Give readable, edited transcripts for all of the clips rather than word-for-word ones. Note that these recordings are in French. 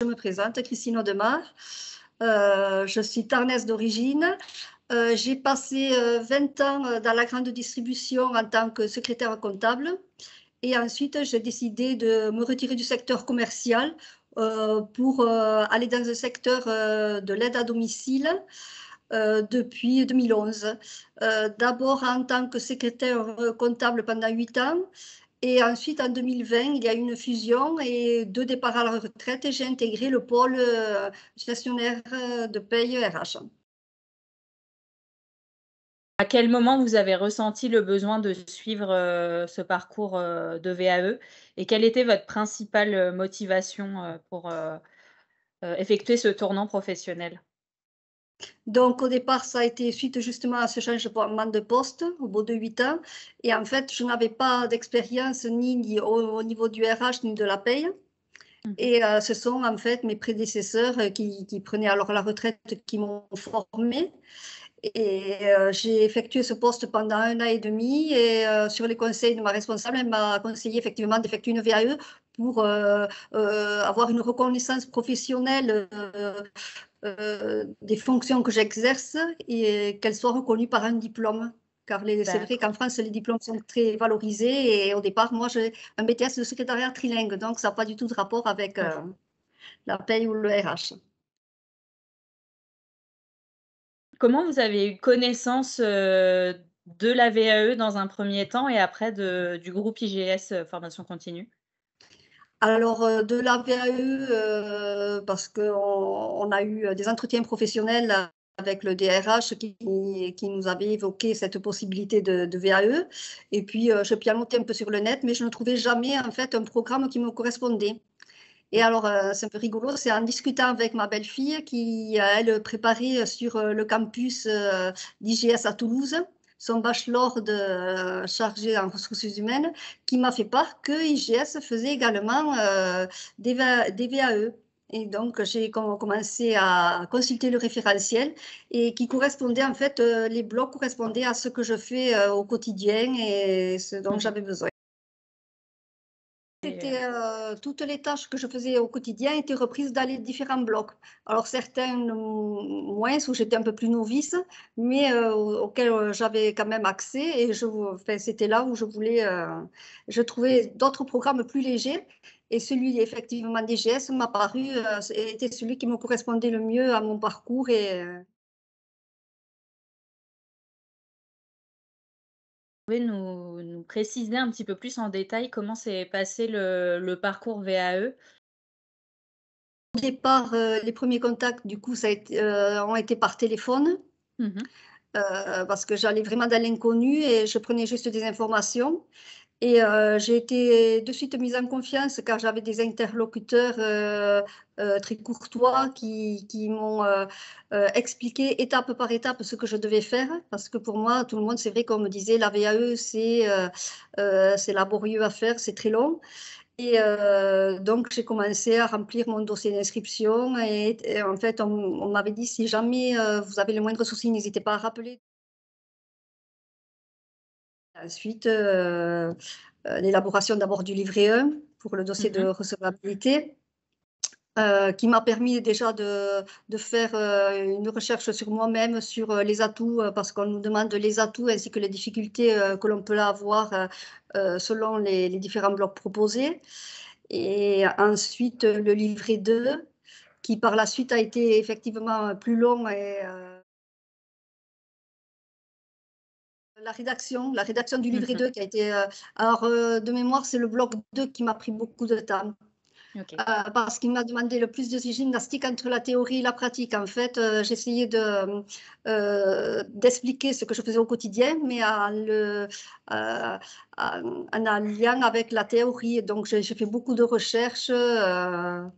Je me présente, Christine Audemars. Je suis tarnaise d'origine. J'ai passé 20 ans dans la grande distribution en tant que secrétaire comptable. Et ensuite, j'ai décidé de me retirer du secteur commercial pour aller dans un secteur de l'aide à domicile depuis 2011. D'abord en tant que secrétaire comptable pendant 8 ans. Et ensuite, en 2020, il y a eu une fusion et 2 départs à la retraite et j'ai intégré le pôle gestionnaire de paye RH. À quel moment vous avez ressenti le besoin de suivre, ce parcours, de VAE et quelle était votre principale, motivation, pour, effectuer ce tournant professionnel? Donc, au départ, ça a été suite justement à ce changement de poste au bout de 8 ans. Et en fait, je n'avais pas d'expérience ni au niveau du RH ni de la paye. Mmh. Et ce sont en fait mes prédécesseurs qui prenaient alors la retraite qui m'ont formée. Et j'ai effectué ce poste pendant 1 an et demi et sur les conseils de ma responsable, elle m'a conseillé effectivement d'effectuer une VAE pour avoir une reconnaissance professionnelle des fonctions que j'exerce et qu'elles soient reconnues par un diplôme. Car c'est vrai D'accord. qu'en France, les diplômes sont très valorisés et au départ, moi, j'ai un BTS de secrétariat trilingue, donc ça n'a pas du tout de rapport avec Oui. la paye ou le RH. Comment vous avez eu connaissance, de la VAE dans un premier temps et après du groupe IGS, formation continue? Alors, de la VAE, parce qu'on a eu des entretiens professionnels avec le DRH qui nous avait évoqué cette possibilité de VAE et puis, j'ai pianoté un peu sur le net, mais je ne trouvais jamais, en fait, un programme qui me correspondait et alors, c'est un peu rigolo, c'est en discutant avec ma belle-fille qui, elle, préparait sur, le campus, d'IGS à Toulouse, son bachelor de chargé en ressources humaines, qui m'a fait part que IGS faisait également, des VAE et donc j'ai commencé à consulter le référentiel et qui correspondait en fait, les blocs correspondaient à ce que je fais, au quotidien et ce dont Mmh. j'avais besoin. Et C'était, toutes les tâches que je faisais au quotidien étaient reprises dans les différents blocs. Alors certains moins, où j'étais un peu plus novice, mais auxquels, j'avais quand même accès et enfin, c'était là où je trouvais d'autres programmes plus légers et celui effectivement DGS m'a paru, était celui qui me correspondait le mieux à mon parcours et vous pouvez nous préciser un petit peu plus en détail comment s'est passé le parcours VAE? au départ, les premiers contacts du coup ça a été, ont été par téléphone. Mmh. Parce que j'allais vraiment dans l'inconnu et je prenais juste des informations et j'ai été de suite mise en confiance car j'avais des interlocuteurs, très courtois qui m'ont, expliqué étape par étape ce que je devais faire. Parce que pour moi, tout le monde, c'est vrai qu'on me disait: «La VAE, c'est laborieux à faire, c'est très long». Et donc j'ai commencé à remplir mon dossier d'inscription et en fait, on m'avait dit: «Si jamais, vous avez le moindre souci, n'hésitez pas à rappeler». Ensuite, l'élaboration d'abord du livret 1 pour le dossier de Mmh. recevabilité, qui m'a permis déjà de faire, une recherche sur moi-même, sur, les atouts, parce qu'on nous demande les atouts ainsi que les difficultés, que l'on peut avoir, selon les différents blocs proposés et ensuite, le livret 2 qui par la suite a été effectivement, plus long et la rédaction du livret Mmh. 2 qui a été, alors, de mémoire, c'est le bloc 2 qui m'a pris beaucoup de temps, OK. parce qu'il m'a demandé le plus de gymnastique entre la théorie et la pratique. En fait, j'essayais d'expliquer ce que je faisais au quotidien, mais en lien avec la théorie. Donc j'ai fait beaucoup de recherches,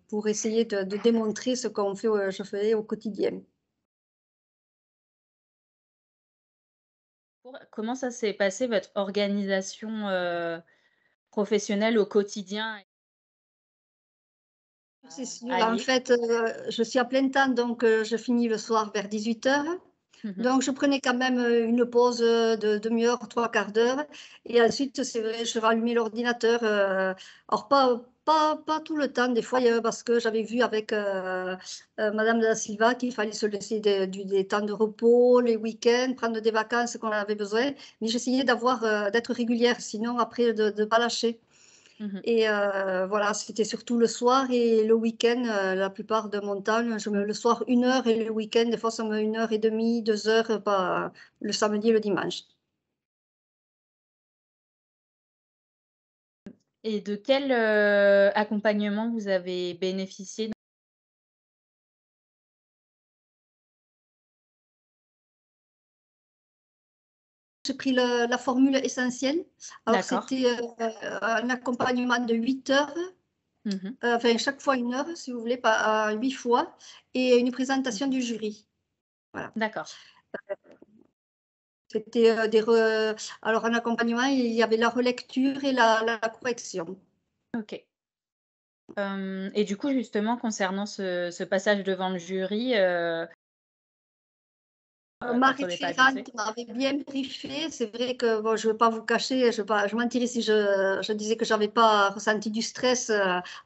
pour essayer de démontrer ce qu'on fait, je faisais au quotidien. Comment ça s'est passé votre organisation, professionnelle au quotidien C'est sûr, à en allier? fait, je suis à plein temps, donc je finis le soir vers 18 heures. Mmh. Donc je prenais quand même, une pause, de 1/2 heure, 3/4 d'heure et ensuite, c'est vrai, je rallumais l'ordinateur, alors pas pas tout le temps. Des fois, parce que j'avais vu avec Madame da Silva qu'il fallait se laisser des temps de repos, les week-ends, prendre des vacances qu'on avait besoin. Mais j'essayais d'être régulière, sinon après de ne pas lâcher. Mmh. Et voilà, c'était surtout le soir et le week-end, la plupart de mon temps, le soir 1 heure et le week-end, des fois, ça me 1 heure et demie, 2 heures, pas, le samedi et le dimanche. Et de quel, accompagnement vous avez bénéficié? J'ai pris la formule essentielle. Alors, D'accord. c'était un accompagnement de 8 heures, Mmh. enfin, chaque fois 1 heure, si vous voulez, pas 8 fois, et une Mmh. présentation du jury. Voilà. D'accord. C'était alors, un accompagnement, il y avait la relecture et la correction. OK. Et du coup, justement, concernant ce passage devant le jury, Ma quand on n'est pas habitué. référente m'avait bien briefée. C'est vrai que bon, je ne vais pas vous cacher, je mentirais si je disais que j'avais pas ressenti du stress,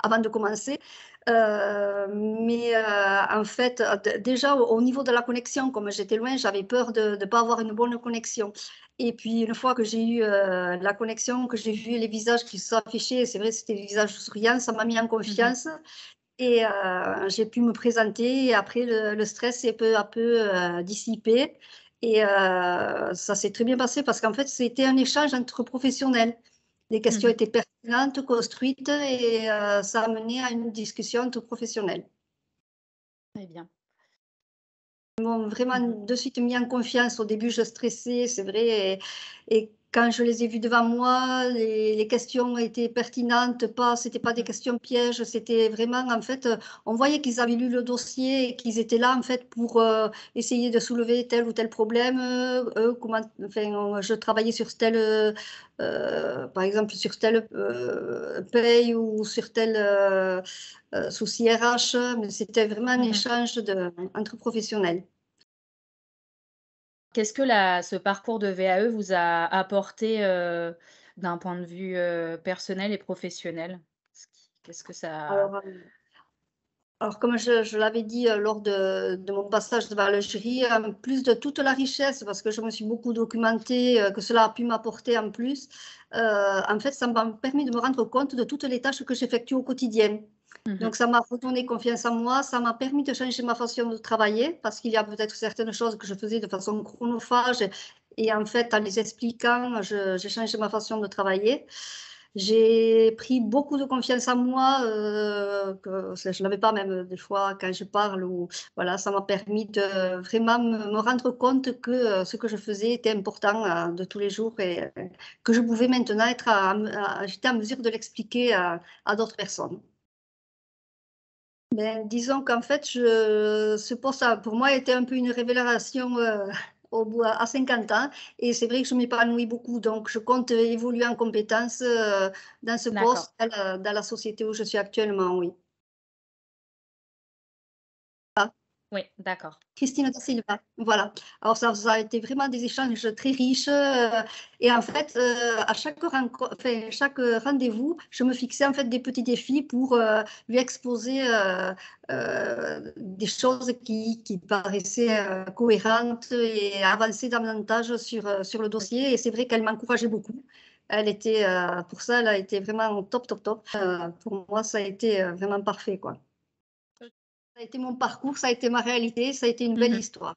avant de commencer. Mais en fait, déjà au niveau de la connexion, comme j'étais loin, j'avais peur de pas avoir une bonne connexion. Et puis une fois que j'ai eu, la connexion, que j'ai vu les visages qui se sont affichés, c'est vrai, c'était des visages souriants, ça m'a mis en Mmh. confiance. Et j'ai pu me présenter et après le stress s'est peu à peu, dissipé et ça s'est très bien passé parce qu'en fait, c'était un échange entre professionnels. Les questions Mmh. étaient pertinentes, construites et ça a mené à une discussion entre professionnels. Très bien. Ils m'ont vraiment Mmh. de suite mis en confiance. Au début, je stressais, c'est vrai et quand je les ai vus devant moi, les questions étaient pertinentes, c'était pas des Mmh. questions pièges, c'était vraiment en fait, on voyait qu'ils avaient lu le dossier et qu'ils étaient là en fait pour, essayer de soulever tel ou tel problème, comment enfin, je travaillais sur tel, par exemple sur telle, paye ou sur tel, souci RH, mais c'était vraiment un Mmh. échange entre professionnels. Qu'est-ce que ce parcours de VAE vous a apporté, d'un point de vue, personnel et professionnel? Qu'est-ce que ça. Alors, comme je l'avais dit, lors de mon passage devant le jury, en plus de toute la richesse, parce que je me suis beaucoup documentée, que cela a pu m'apporter en plus, en fait, ça m'a permis de me rendre compte de toutes les tâches que j'effectue au quotidien. Mmh. Donc ça m'a redonné confiance en moi, ça m'a permis de changer ma façon de travailler, parce qu'il y a peut-être certaines choses que je faisais de façon chronophage et en fait, en les expliquant, j'ai changé ma façon de travailler. J'ai pris beaucoup de confiance en moi, que je n'avais pas même des fois quand je parle ou voilà, ça m'a permis de vraiment me rendre compte que, ce que je faisais était important, de tous les jours et que je pouvais maintenant être j'étais en mesure de l'expliquer à d'autres personnes. Ben, disons qu'en fait, ce poste a pour moi était un peu une révélation, au bout à 50 ans et c'est vrai que je m'épanouis beaucoup donc je compte, évoluer en compétences, dans ce D'accord. poste, dans la société où je suis actuellement, oui. Oui, d'accord. Christine da Silva, voilà. Alors ça a été vraiment des échanges très riches, et en fait, à chaque rendez-vous, je me fixais en fait des petits défis pour, lui exposer, des choses qui paraissaient, cohérentes et avancer davantage sur le dossier et c'est vrai qu'elle m'encourageait beaucoup. Elle était, pour ça, elle a été vraiment top, top, top. Pour moi, ça a été, vraiment parfait, quoi. Ça a été mon parcours, ça a été ma réalité, ça a été une belle Mmh. histoire.